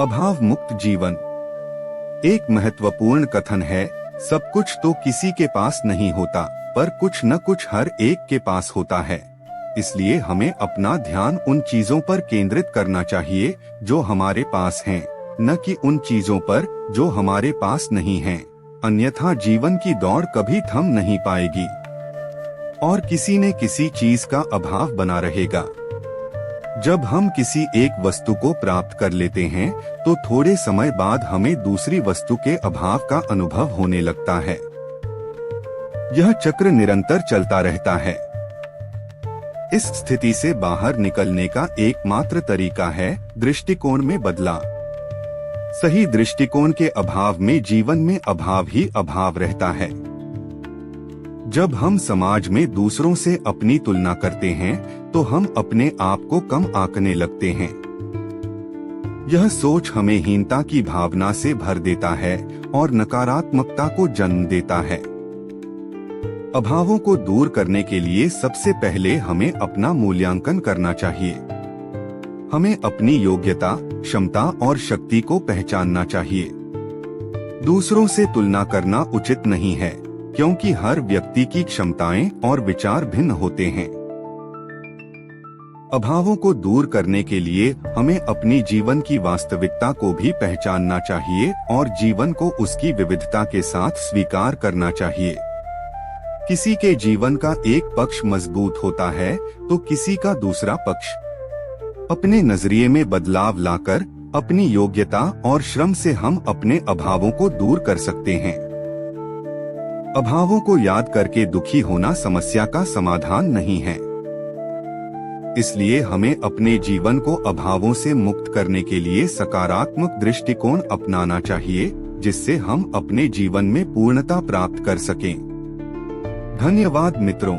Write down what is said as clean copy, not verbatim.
अभाव मुक्त जीवन एक महत्वपूर्ण कथन है। सब कुछ तो किसी के पास नहीं होता, पर कुछ न कुछ हर एक के पास होता है। इसलिए हमें अपना ध्यान उन चीजों पर केंद्रित करना चाहिए जो हमारे पास हैं, न कि उन चीजों पर जो हमारे पास नहीं हैं। अन्यथा जीवन की दौड़ कभी थम नहीं पाएगी और किसी न किसी चीज का अभाव बना रहेगा। जब हम किसी एक वस्तु को प्राप्त कर लेते हैं तो थोड़े समय बाद हमें दूसरी वस्तु के अभाव का अनुभव होने लगता है। यह चक्र निरंतर चलता रहता है। इस स्थिति से बाहर निकलने का एकमात्र तरीका है दृष्टिकोण में बदलाव। सही दृष्टिकोण के अभाव में जीवन में अभाव ही अभाव रहता है। जब हम समाज में दूसरों से अपनी तुलना करते हैं तो हम अपने आप को कम आंकने लगते हैं। यह सोच हमें हीनता की भावना से भर देता है और नकारात्मकता को जन्म देता है। अभावों को दूर करने के लिए सबसे पहले हमें अपना मूल्यांकन करना चाहिए। हमें अपनी योग्यता, क्षमता और शक्ति को पहचानना चाहिए। दूसरों से तुलना करना उचित नहीं है, क्योंकि हर व्यक्ति की क्षमताएं और विचार भिन्न होते हैं। अभावों को दूर करने के लिए हमें अपनी जीवन की वास्तविकता को भी पहचानना चाहिए और जीवन को उसकी विविधता के साथ स्वीकार करना चाहिए। किसी के जीवन का एक पक्ष मजबूत होता है तो किसी का दूसरा पक्ष। अपने नजरिए में बदलाव लाकर अपनी योग्यता और श्रम से हम अपने अभावों को दूर कर सकते हैं। अभावों को याद करके दुखी होना समस्या का समाधान नहीं है। इसलिए हमें अपने जीवन को अभावों से मुक्त करने के लिए सकारात्मक दृष्टिकोण अपनाना चाहिए, जिससे हम अपने जीवन में पूर्णता प्राप्त कर सकें। धन्यवाद मित्रों।